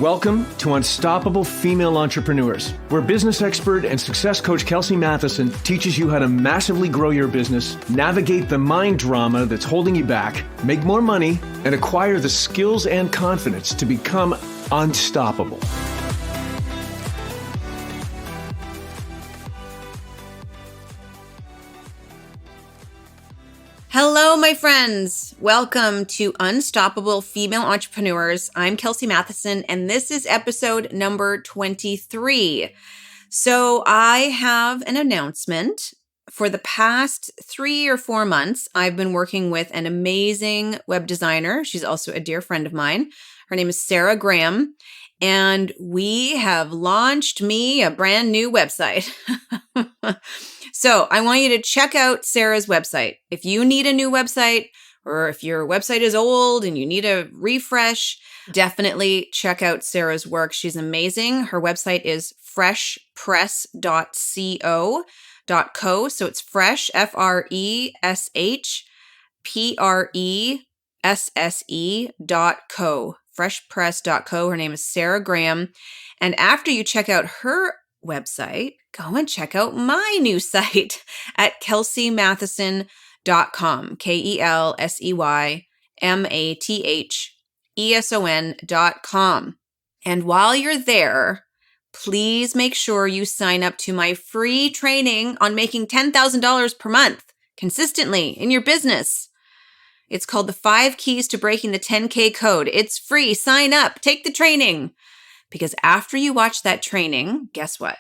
Welcome to Unstoppable Female Entrepreneurs, where business expert and success coach Kelsey Matheson teaches you how to massively grow your business, navigate the mind drama that's holding you back, make more money, and acquire the skills and confidence to become unstoppable. Hello, my friends. Welcome to Unstoppable Female Entrepreneurs. I'm Kelsey Matheson, and this is episode number 23. So I have an announcement. For the past 3 or 4 months, I've been working with an amazing web designer. She's also a dear friend of mine. Her name is Sarah Graham, and we have launched me a brand new website. So I want you to check out Sarah's website. If you need a new website, or if your website is old and you need a refresh, definitely check out Sarah's work. She's amazing. Her website is freshpress.co. So it's fresh, freshpresse.co, freshpress.co. Her name is Sarah Graham. And after you check out her website, go and check out my new site at kelseymatheson.com, KelseyMatheson.com. And while you're there, please make sure you sign up to my free training on making $10,000 per month consistently in your business. It's called the 5 Keys to Breaking the 10K Code. It's free. Sign up. Take the training. Because after you watch that training, guess what?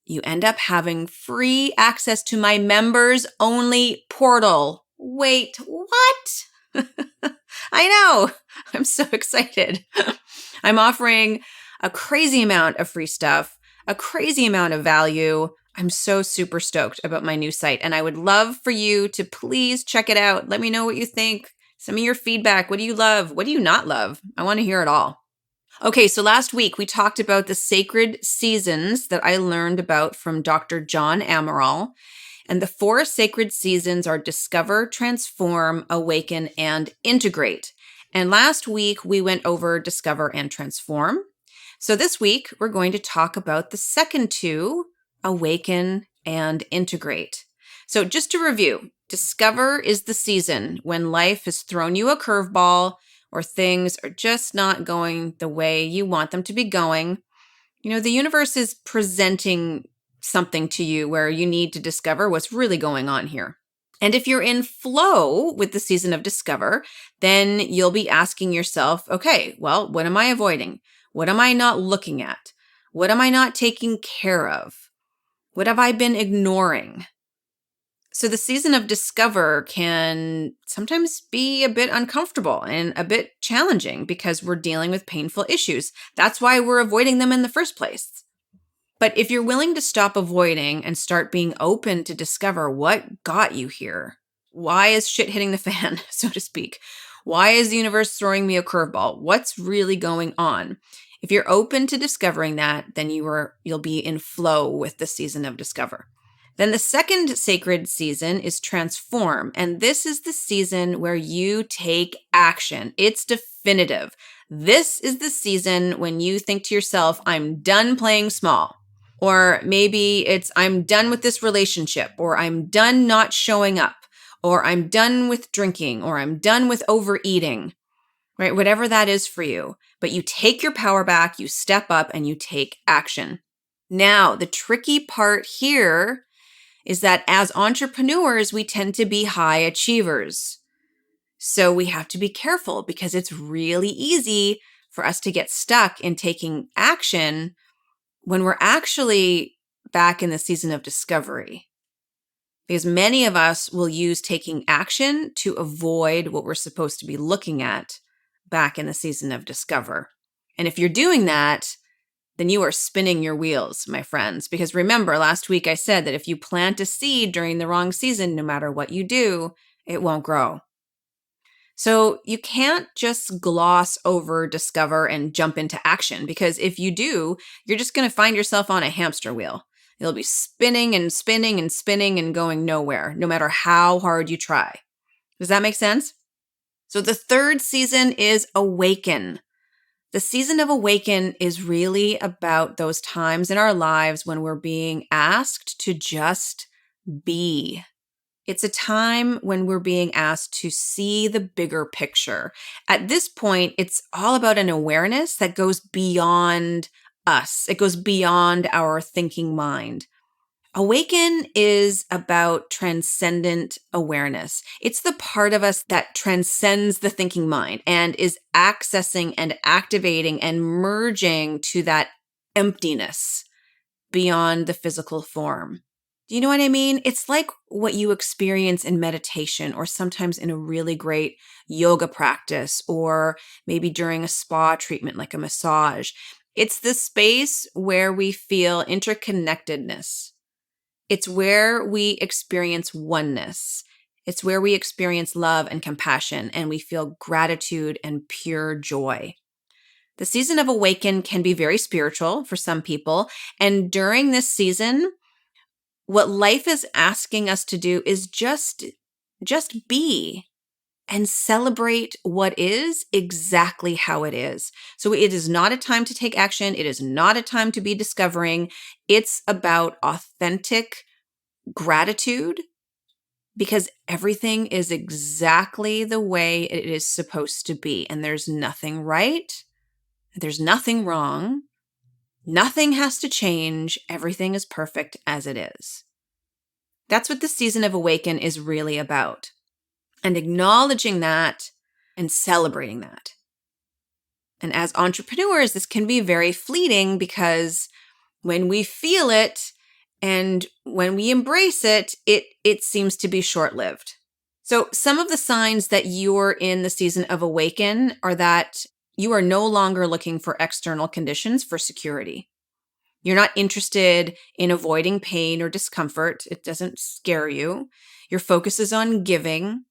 You end up having free access to my members only portal. Wait, what? I know. I'm so excited. I'm offering a crazy amount of free stuff, a crazy amount of value. I'm so super stoked about my new site, and I would love for you to please check it out. Let me know what you think. Send me your feedback. What do you love? What do you not love? I want to hear it all. Okay, so last week we talked about the sacred seasons that I learned about from Dr. John Amaral. And the 4 sacred seasons are Discover, Transform, Awaken, and Integrate. And last week we went over Discover and Transform. So this week we're going to talk about the second 2, Awaken and Integrate. So just to review, Discover is the season when life has thrown you a curveball, or things are just not going the way you want them to be going. You know, the universe is presenting something to you where you need to discover what's really going on here. And if you're in flow with the season of Discover, then you'll be asking yourself, okay, well, what am I avoiding? What am I not looking at? What am I not taking care of? What have I been ignoring? So the season of Discover can sometimes be a bit uncomfortable and a bit challenging because we're dealing with painful issues. That's why we're avoiding them in the first place. But if you're willing to stop avoiding and start being open to discover what got you here, why is shit hitting the fan, so to speak? Why is the universe throwing me a curveball? What's really going on? If you're open to discovering that, then you'll be in flow with the season of Discover. Then the second sacred season is Transform, and this is the season where you take action. It's definitive. This is the season when you think to yourself, I'm done playing small. Or maybe it's, I'm done with this relationship, or I'm done not showing up, or I'm done with drinking, or I'm done with overeating, right? Whatever that is for you. But you take your power back, you step up, and you take action. Now, the tricky part here is that as entrepreneurs, we tend to be high achievers. So we have to be careful because it's really easy for us to get stuck in taking action when we're actually back in the season of discovery. Because many of us will use taking action to avoid what we're supposed to be looking at back in the season of Discover. And if you're doing that, then you are spinning your wheels, my friends. Because remember, last week I said that if you plant a seed during the wrong season, no matter what you do, it won't grow. So you can't just gloss over Discover and jump into action, because if you do, you're just going to find yourself on a hamster wheel. You'll be spinning and spinning and spinning and going nowhere, no matter how hard you try. Does that make sense? So the third season is Awaken. The season of Awaken is really about those times in our lives when we're being asked to just be. It's a time when we're being asked to see the bigger picture. At this point, it's all about an awareness that goes beyond us. It goes beyond our thinking mind. Awaken is about transcendent awareness. It's the part of us that transcends the thinking mind and is accessing and activating and merging to that emptiness beyond the physical form. Do you know what I mean? It's like what you experience in meditation or sometimes in a really great yoga practice or maybe during a spa treatment like a massage. It's the space where we feel interconnectedness. It's where we experience oneness. It's where we experience love and compassion, and we feel gratitude and pure joy. The season of Awaken can be very spiritual for some people. And during this season, what life is asking us to do is just be and celebrate what is exactly how it is. So it is not a time to take action. It is not a time to be discovering. It's about authentic gratitude because everything is exactly the way it is supposed to be. And there's nothing right. There's nothing wrong. Nothing has to change. Everything is perfect as it is. That's what the season of Awaken is really about. And acknowledging that and celebrating that. And as entrepreneurs, this can be very fleeting because when we feel it and when we embrace it, it seems to be short-lived. So some of the signs that you're in the season of Awaken are that you are no longer looking for external conditions for security. You're not interested in avoiding pain or discomfort. It doesn't scare you. Your focus is on giving.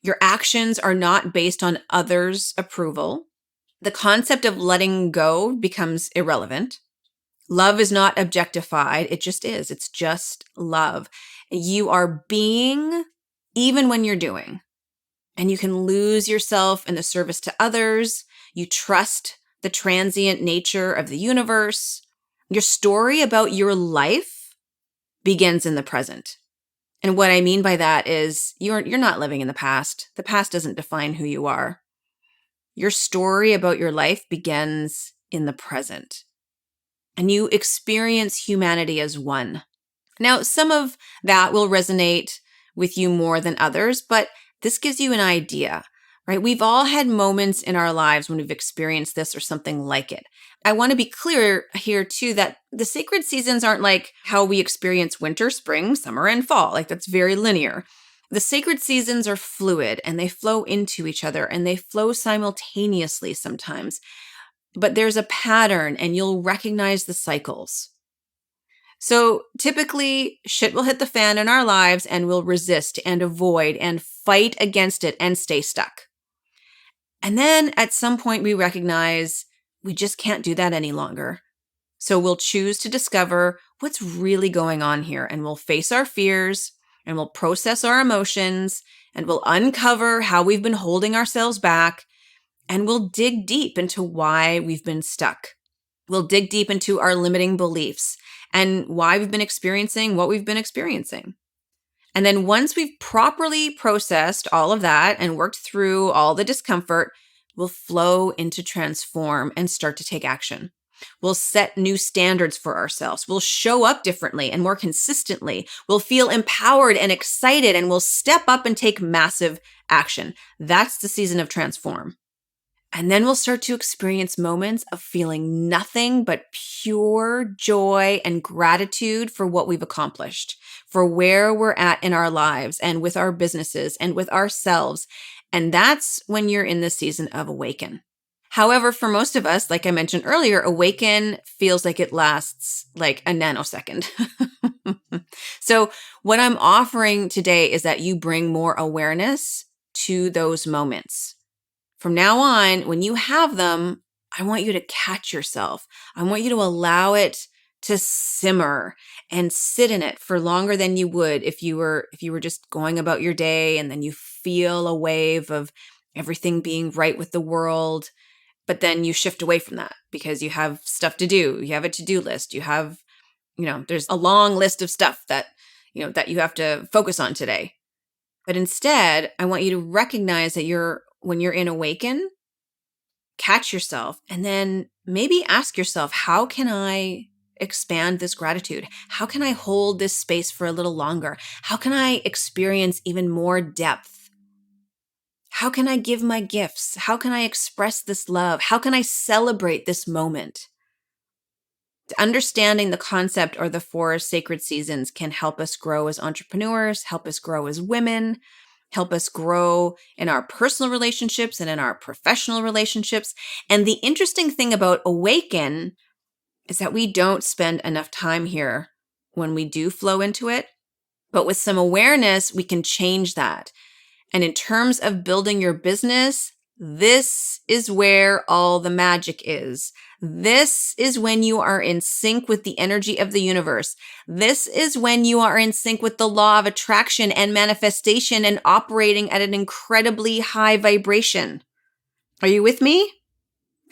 Your actions are not based on others' approval. The concept of letting go becomes irrelevant. Love is not objectified. It just is. It's just love. You are being even when you're doing. And you can lose yourself in the service to others. You trust the transient nature of the universe. Your story about your life begins in the present. And what I mean by that is you're not living in the past. The past doesn't define who you are. Your story about your life begins in the present. And you experience humanity as one. Now, some of that will resonate with you more than others, but this gives you an idea, right? We've all had moments in our lives when we've experienced this or something like it. I want to be clear here too that the sacred seasons aren't like how we experience winter, spring, summer, and fall. Like that's very linear. The sacred seasons are fluid and they flow into each other and they flow simultaneously sometimes. But there's a pattern and you'll recognize the cycles. So typically shit will hit the fan in our lives and we'll resist and avoid and fight against it and stay stuck. And then at some point we recognize we just can't do that any longer. So we'll choose to discover what's really going on here and we'll face our fears and we'll process our emotions and we'll uncover how we've been holding ourselves back and we'll dig deep into why we've been stuck. We'll dig deep into our limiting beliefs and why we've been experiencing what we've been experiencing. And then once we've properly processed all of that and worked through all the discomfort, we'll flow into transform and start to take action. We'll set new standards for ourselves. We'll show up differently and more consistently. We'll feel empowered and excited and we'll step up and take massive action. That's the season of transform. And then we'll start to experience moments of feeling nothing but pure joy and gratitude for what we've accomplished, for where we're at in our lives and with our businesses and with ourselves. And that's when you're in the season of Awaken. However, for most of us, like I mentioned earlier, Awaken feels like it lasts like a nanosecond. So what I'm offering today is that you bring more awareness to those moments. From now on, when you have them, I want you to catch yourself. I want you to allow it to simmer and sit in it for longer than you would if you were just going about your day and then you feel a wave of everything being right with the world. but then you shift away from that because you have stuff to do. You have a to-do list. You have, there's a long list of stuff that you have to focus on today. But instead, I want you to recognize that when you're in Awaken, catch yourself and then maybe ask yourself, how can I expand this gratitude? How can I hold this space for a little longer? How can I experience even more depth? How can I give my gifts? How can I express this love? How can I celebrate this moment? Understanding the concept or the 4 sacred seasons can help us grow as entrepreneurs, help us grow as women, help us grow in our personal relationships and in our professional relationships. And the interesting thing about Awaken is that we don't spend enough time here when we do flow into it. But with some awareness, we can change that. And in terms of building your business, this is where all the magic is. This is when you are in sync with the energy of the universe. This is when you are in sync with the law of attraction and manifestation and operating at an incredibly high vibration. Are you with me?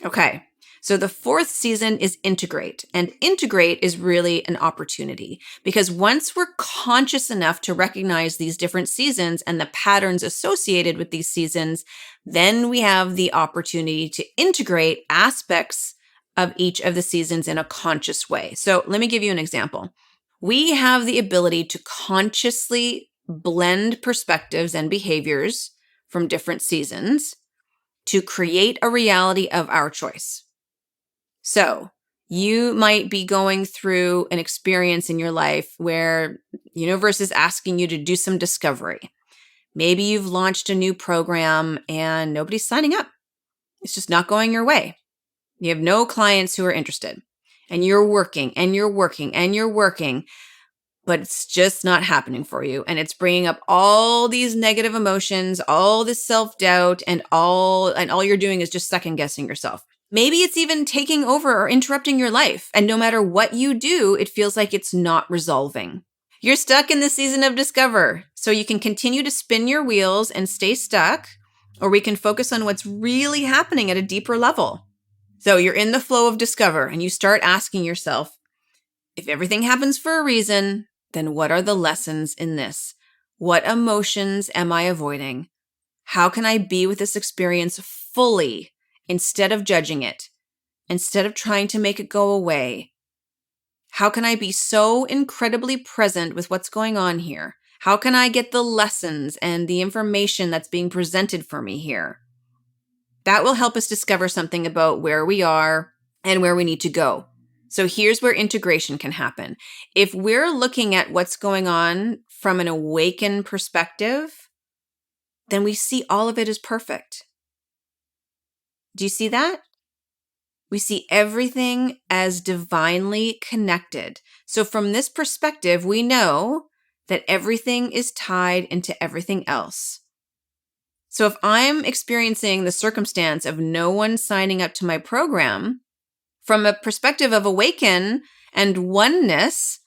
Okay. So the 4th season is Integrate, and Integrate is really an opportunity because once we're conscious enough to recognize these different seasons and the patterns associated with these seasons, then we have the opportunity to integrate aspects of each of the seasons in a conscious way. So let me give you an example. We have the ability to consciously blend perspectives and behaviors from different seasons to create a reality of our choice. So you might be going through an experience in your life where the universe is asking you to do some discovery. Maybe you've launched a new program and nobody's signing up. It's just not going your way. You have no clients who are interested, and you're working and you're working and you're working, but it's just not happening for you. And it's bringing up all these negative emotions, all this self-doubt, and all you're doing is just second guessing yourself. Maybe it's even taking over or interrupting your life. And no matter what you do, it feels like it's not resolving. You're stuck in the season of discover. So you can continue to spin your wheels and stay stuck, or we can focus on what's really happening at a deeper level. So you're in the flow of discover and you start asking yourself, if everything happens for a reason, then what are the lessons in this? What emotions am I avoiding? How can I be with this experience fully instead of judging it, instead of trying to make it go away? How can I be so incredibly present with what's going on here? How can I get the lessons and the information that's being presented for me here? That will help us discover something about where we are and where we need to go. So here's where integration can happen. If we're looking at what's going on from an awakened perspective, then we see all of it as perfect. Do you see that? We see everything as divinely connected. So from this perspective, we know that everything is tied into everything else. So if I'm experiencing the circumstance of no one signing up to my program, from a perspective of awaken and oneness,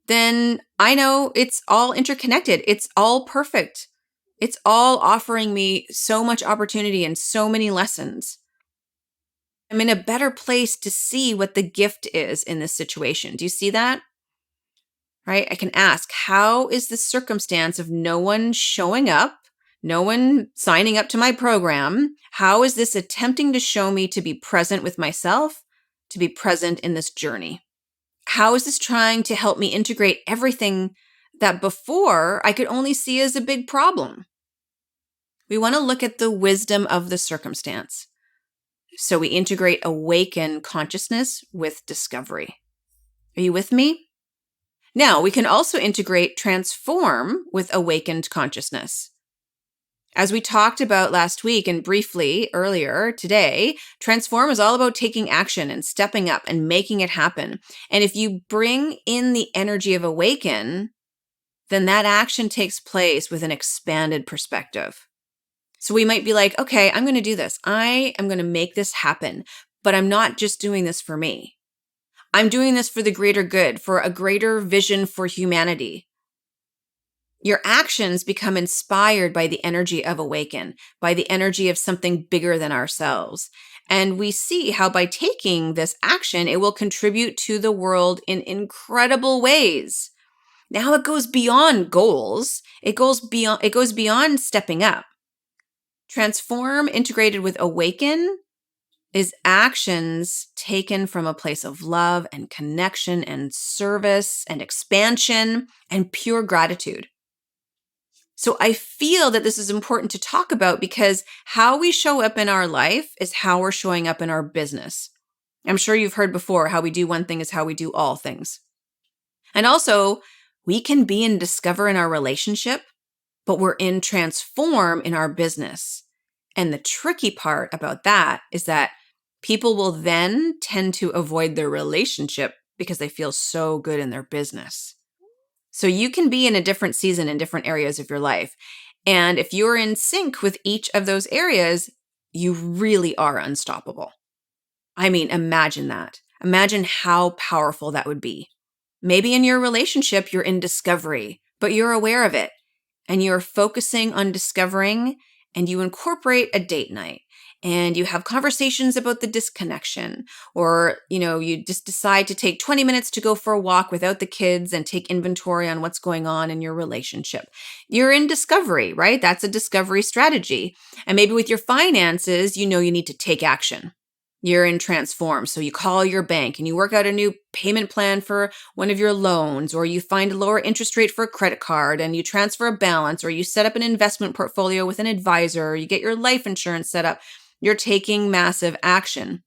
then I know it's all interconnected. It's all perfect. It's all offering me so much opportunity and so many lessons. I'm in a better place to see what the gift is in this situation. Do you see that? Right? I can ask, how is the circumstance of no one showing up, no one signing up to my program, how is this attempting to show me to be present with myself, to be present in this journey? How is this trying to help me integrate everything that before I could only see as a big problem? We want to look at the wisdom of the circumstance. So we integrate awaken consciousness with discovery. Are you with me? Now, we can also integrate transform with awakened consciousness. As we talked about last week and briefly earlier today, transform is all about taking action and stepping up and making it happen. And if you bring in the energy of awaken, then that action takes place with an expanded perspective. So we might be like, okay, I'm going to do this. I am going to make this happen, but I'm not just doing this for me. I'm doing this for the greater good, for a greater vision for humanity. Your actions become inspired by the energy of awaken, by the energy of something bigger than ourselves. And we see how by taking this action, it will contribute to the world in incredible ways. Now it goes beyond goals. It goes beyond stepping up. Transform integrated with Awaken is actions taken from a place of love and connection and service and expansion and pure gratitude. So I feel that this is important to talk about because how we show up in our life is how we're showing up in our business. I'm sure you've heard before, how we do one thing is how we do all things. And also, we can be in discover in our relationship, but we're in transform in our business. And the tricky part about that is that people will then tend to avoid their relationship because they feel so good in their business. So you can be in a different season in different areas of your life. And if you're in sync with each of those areas, you really are unstoppable. I mean, imagine that. Imagine how powerful that would be. Maybe in your relationship, you're in discovery, but you're aware of it and you're focusing on discovering, and you incorporate a date night and you have conversations about the disconnection, or, you just decide to take 20 minutes to go for a walk without the kids and take inventory on what's going on in your relationship. You're in discovery, right? That's a discovery strategy. And maybe with your finances, you need to take action. You're in transform. So you call your bank and you work out a new payment plan for one of your loans, or you find a lower interest rate for a credit card and you transfer a balance, or you set up an investment portfolio with an advisor, or you get your life insurance set up. You're taking massive action.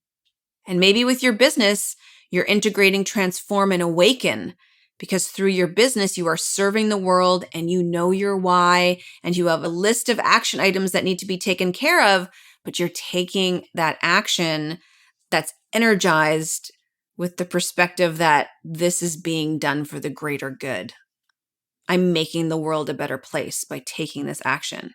And maybe with your business, you're integrating transform and awaken, because through your business, you are serving the world and you know your why, and you have a list of action items that need to be taken care of, but you're taking that action that's energized with the perspective that this is being done for the greater good. I'm making the world a better place by taking this action.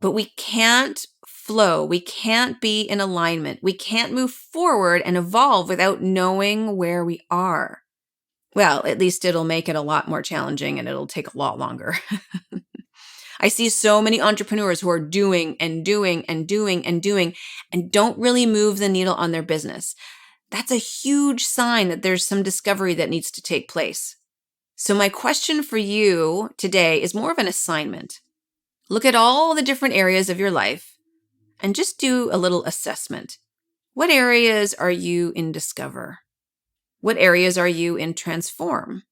But we can't flow. We can't be in alignment. We can't move forward and evolve without knowing where we are. Well, at least it'll make it a lot more challenging and it'll take a lot longer. I see so many entrepreneurs who are doing and doing and doing and doing and don't really move the needle on their business. That's a huge sign that there's some discovery that needs to take place. So my question for you today is more of an assignment. Look at all the different areas of your life and just do a little assessment. What areas are you in discover? What areas are you in transform?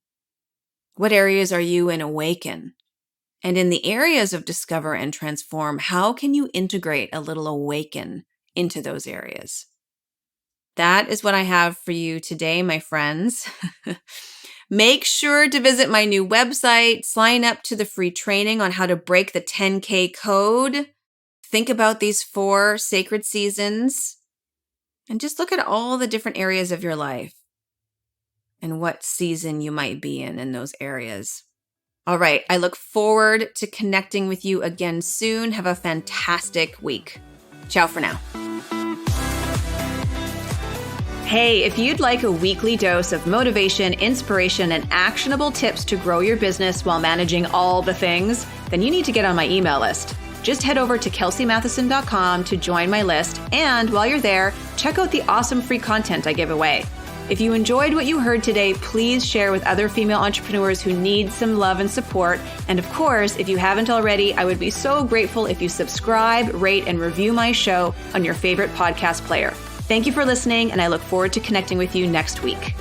What areas are you in awaken? And in the areas of discover and transform, how can you integrate a little awaken into those areas? That is what I have for you today, my friends. Make sure to visit my new website, sign up to the free training on how to break the 10K code. Think about these 4 sacred seasons and just look at all the different areas of your life and what season you might be in those areas. All right, I look forward to connecting with you again soon. Have a fantastic week. Ciao for now. Hey, if you'd like a weekly dose of motivation, inspiration, and actionable tips to grow your business while managing all the things, then you need to get on my email list. Just head over to kelseymatheson.com to join my list. And while you're there, check out the awesome free content I give away. If you enjoyed what you heard today, please share with other female entrepreneurs who need some love and support. And of course, if you haven't already, I would be so grateful if you subscribe, rate, and review my show on your favorite podcast player. Thank you for listening, and I look forward to connecting with you next week.